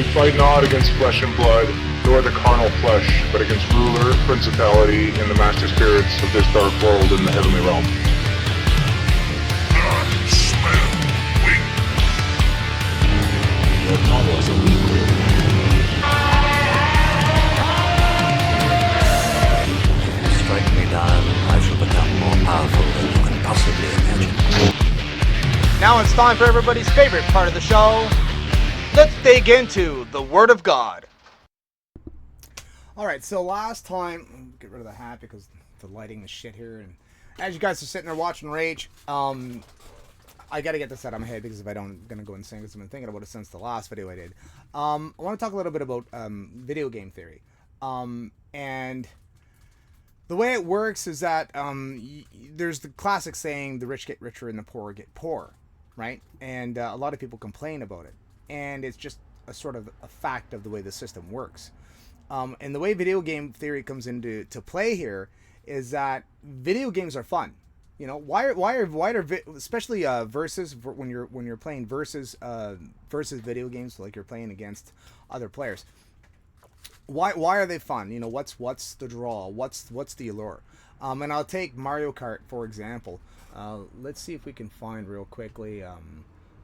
We fight not against flesh and blood, nor the carnal flesh, but against ruler, principality, and the master spirits of this dark world in the heavenly realm. Your powers are weak. Strike me down, I shall become more powerful than you can possibly imagine. Now it's time for everybody's favorite part of the show. Let's dig into the Word of God. Alright, so last time, get rid of the hat because the lighting is shit here, and as you guys are sitting there watching Rage, I gotta get this out of my head because if I don't, I'm gonna go insane because I've been thinking about it since the last video I did. I want to talk a little bit about video game theory. And the way it works is that there's the classic saying, the rich get richer and the poor get poorer, right? And a lot of people complain about it. And it's just a sort of a fact of the way the system works. And the way video game theory comes into play here is that video games are fun. You know, why are especially versus when you're playing versus video games, like you're playing against other players. Why are they fun? You know, what's the draw? What's the allure? And I'll take Mario Kart for example. Let's see if we can find real quickly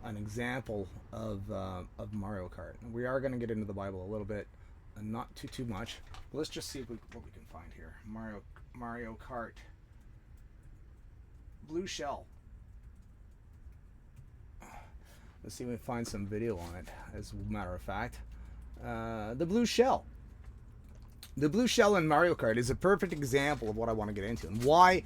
an example of Mario Kart. We are going to get into the Bible a little bit, and not too much. Let's just see what we can find here. Mario Kart. Blue Shell. Let's see if we can find some video on it, as a matter of fact. The Blue Shell. The Blue Shell in Mario Kart is a perfect example of what I want to get into. And why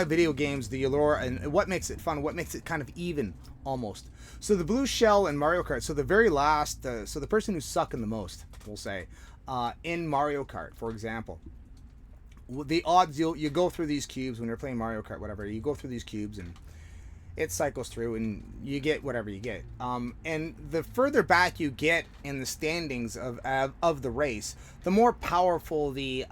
video games, the allure, and what makes it fun, what makes it kind of even, almost. So the Blue Shell in Mario Kart, so the very last, so the person who's sucking the most, we'll say, in Mario Kart, for example, the odds you go through these cubes when you're playing Mario Kart, whatever, you go through these cubes and it cycles through and you get whatever you get. And the further back you get in the standings of the race, the more powerful the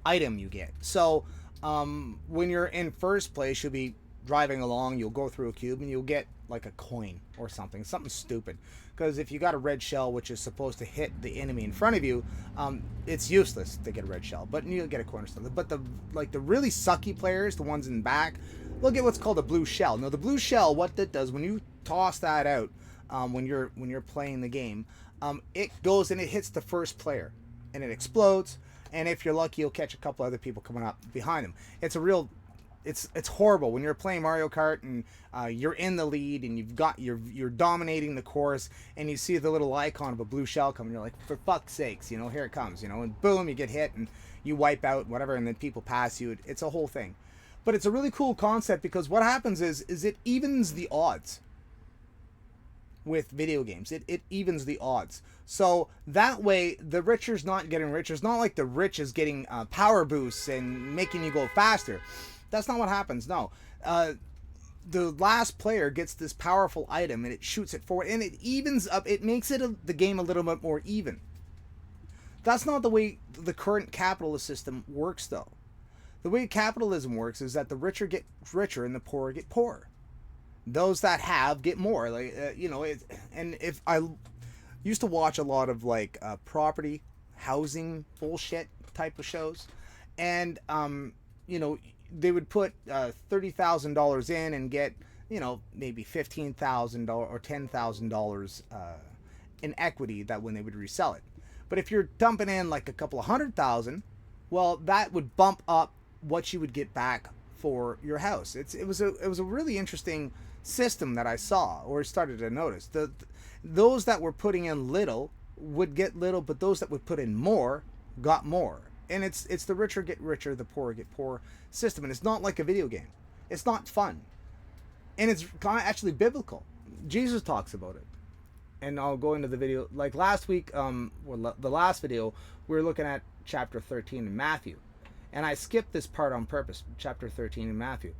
item you get. So when you're in first place, you'll be driving along, you'll go through a cube and you'll get like a coin or something stupid. Because if you got a red shell, which is supposed to hit the enemy in front of you, it's useless to get a red shell. But you'll get a coin or something. But the really sucky players, the ones in the back, they'll get what's called a blue shell. Now the blue shell, what that does when you toss that out, when you're playing the game, it goes and it hits the first player, and it explodes. And if you're lucky, you'll catch a couple other people coming up behind them. It's a real It's horrible when you're playing Mario Kart and you're in the lead and you're dominating the course and you see the little icon of a blue shell coming. You're like, for fuck's sakes, you know, here it comes, you know, and boom, you get hit and you wipe out whatever, and then people pass you. It's a whole thing, but it's a really cool concept because what happens is it evens the odds with video games. It evens the odds. So that way, the richer's not getting richer. It's not like the rich is getting power boosts and making you go faster. That's not what happens. No. The last player gets this powerful item and it shoots it forward and it evens up. It makes it the game a little bit more even. That's not the way the current capitalist system works, though. The way capitalism works is that the richer get richer and the poorer get poorer. Those that have get more. Like you know, and if I used to watch a lot of like property, housing bullshit type of shows, and you know, they would put $30,000 in and get, you know, maybe $15,000 or $10,000 in equity that when they would resell it. But if you're dumping in like a couple of $100,000, well, that would bump up what you would get back for your house. It was a really interesting system that I saw or started to notice. Those that were putting in little would get little, but those that would put in more got more. And it's the richer get richer, the poorer get poorer system. And it's not like a video game. It's not fun. And it's actually biblical. Jesus talks about it. And I'll go into the video. Like last week, the last video, we were looking at chapter 13 in Matthew. And I skipped this part on purpose, chapter 13 in Matthew.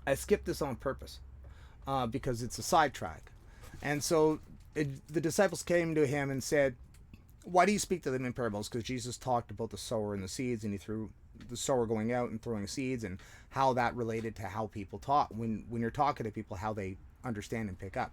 I skipped this on purpose because it's a sidetrack. And so the disciples came to him and said, why do you speak to them in parables? Because Jesus talked about the sower and the seeds, and he threw the sower going out and throwing seeds, and how that related to how people talk when you're talking to people, how they understand and pick up.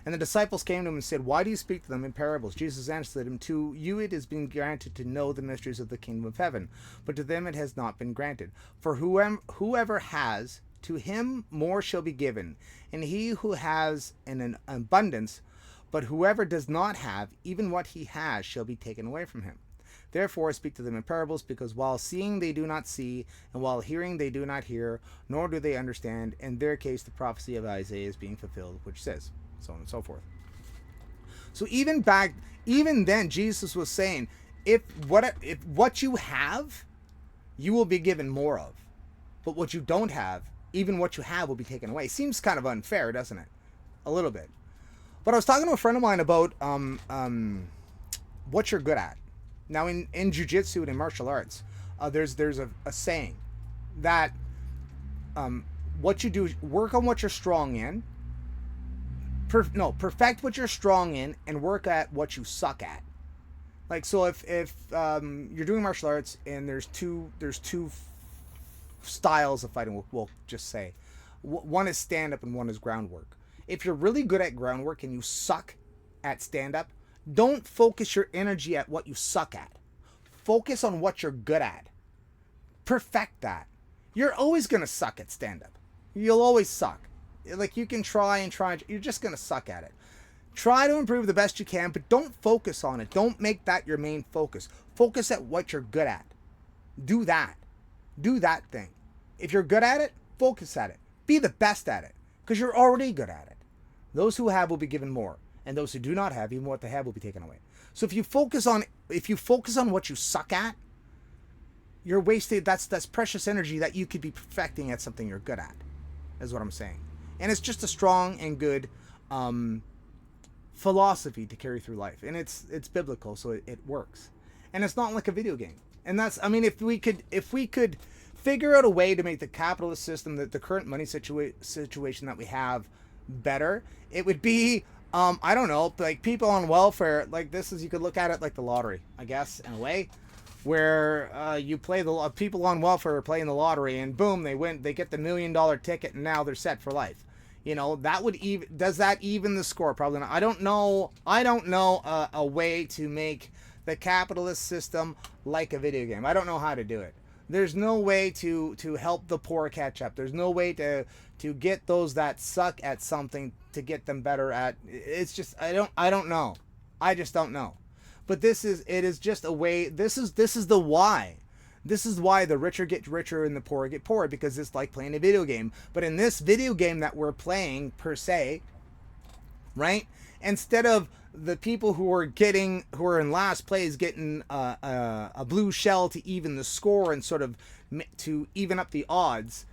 And the disciples came to him and said, "Why do you speak to them in parables?" Jesus answered them, "To you it has been granted to know the mysteries of the kingdom of heaven, but to them it has not been granted. For whoever has, to him more shall be given, and he who has an abundance, but whoever does not have, even what he has shall be taken away from him. Therefore I speak to them in parables, because while seeing they do not see, and while hearing they do not hear, nor do they understand. In their case the prophecy of Isaiah is being fulfilled, which says," so on and so forth. So even then, Jesus was saying, if what you have, you will be given more of, but what you don't have, even what you have will be taken away. Seems kind of unfair, doesn't it? A little bit. But I was talking to a friend of mine about what you're good at. Now, in jiu-jitsu and in martial arts, there's a saying that what you do is work on what you're strong in. Perfect what you're strong in and work at what you suck at. Like, so if you're doing martial arts and there's two styles of fighting, we'll just say, one is stand-up and one is groundwork. If you're really good at groundwork and you suck at stand-up, don't focus your energy at what you suck at. Focus on what you're good at. Perfect that. You're always going to suck at stand-up. You'll always suck. Like, you can try and try. You're just going to suck at it. Try to improve the best you can, but don't focus on it. Don't make that your main focus. Focus at what you're good at. Do that. Do that thing. If you're good at it, focus at it. Be the best at it, because you're already good at it. Those who have will be given more, and those who do not have, even what they have will be taken away. So if you focus on what you suck at, you're wasted. That's precious energy that you could be perfecting at something you're good at, is what I'm saying. And it's just a strong and good philosophy to carry through life, and it's biblical, so it works. And it's not like a video game. And that's, I mean, if we could figure out a way to make the capitalist system, the current money situation that we have, better, it would be I don't know, like people on welfare. Like, this is, you could look at it like the lottery, I guess, in a way, where you play people on welfare are playing the lottery, and boom, they win, they get the $1 million ticket, and now they're set for life. You know, that would does that even the score? Probably not. I don't know a way to make the capitalist system like a video game. I don't know how to do it. There's no way to help the poor catch up. There's no way to get those that suck at something to get them better at. It's just, I don't know. I just don't know. But it is just a way. This is the why. This is why the richer get richer and the poorer get poorer, because it's like playing a video game. But in this video game that we're playing, per se, right? Instead of the people who are in last place getting a blue shell to even the score and sort of to even up the odds,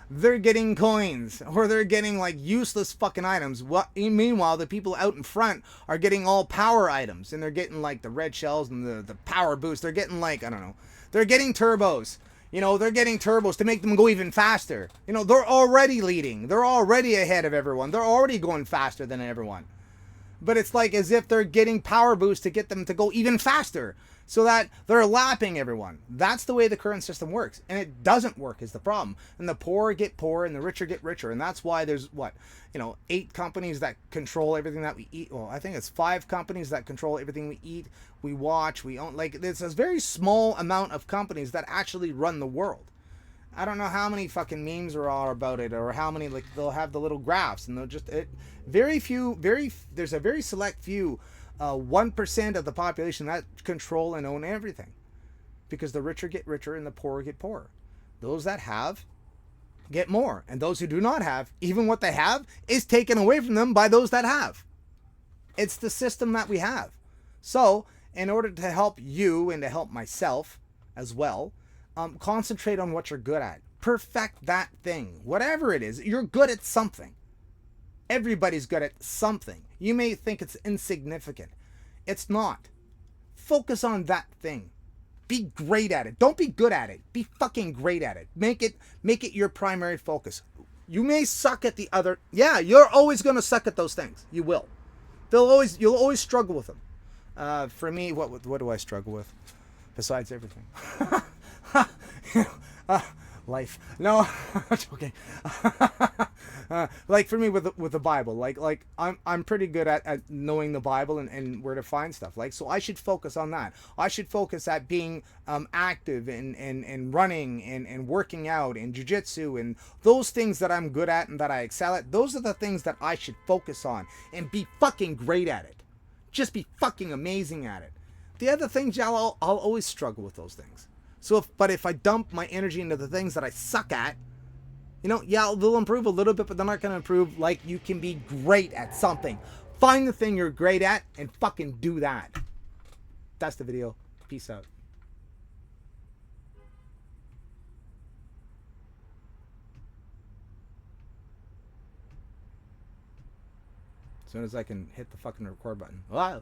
they're getting coins, or they're getting like useless fucking items. Meanwhile, the people out in front are getting all power items, and they're getting like the red shells and the power boost. They're getting like, I don't know, they're getting turbos. You know, they're getting turbos to make them go even faster. You know, they're already leading. They're already ahead of everyone. They're already going faster than everyone. But it's like as if they're getting power boosts to get them to go even faster, so that they're lapping everyone. That's the way the current system works. And it doesn't work is the problem. And the poor get poorer and the richer get richer. And that's why there's 8 companies that control everything that we eat. Well, I think it's 5 companies that control everything we eat, we watch, we own. Like, there's a very small amount of companies that actually run the world. I don't know how many fucking memes there are about it, or how many, like, they'll have the little graphs, and they'll just, there's a very select few, 1% of the population that control and own everything, because the richer get richer and the poorer get poorer. Those that have get more, and those who do not have, even what they have is taken away from them by those that have. It's the system that we have. So in order to help you and to help myself as well, concentrate on what you're good at. Perfect that thing. Whatever it is, you're good at something. Everybody's good at something. You may think it's insignificant. It's not. Focus on that thing. Be great at it. Don't be good at it. Be fucking great at it. Make it your primary focus. You may suck at the other. Yeah, you're always going to suck at those things. You will. You'll always struggle with them. For me, what do I struggle with besides everything? Life. No, I'm joking. Like for me with the Bible, like I'm pretty good at knowing the Bible and where to find stuff. Like, so I should focus on that. I should focus at being active and running and working out and jujitsu and those things that I'm good at and that I excel at. Those are the things that I should focus on and be fucking great at it. Just be fucking amazing at it. The other things, yeah, I'll always struggle with those things. So if I dump my energy into the things that I suck at, you know, yeah, they'll improve a little bit, but they're not going to improve like you can be great at something. Find the thing you're great at and fucking do that. That's the video. Peace out. As soon as I can hit the fucking record button. Wow.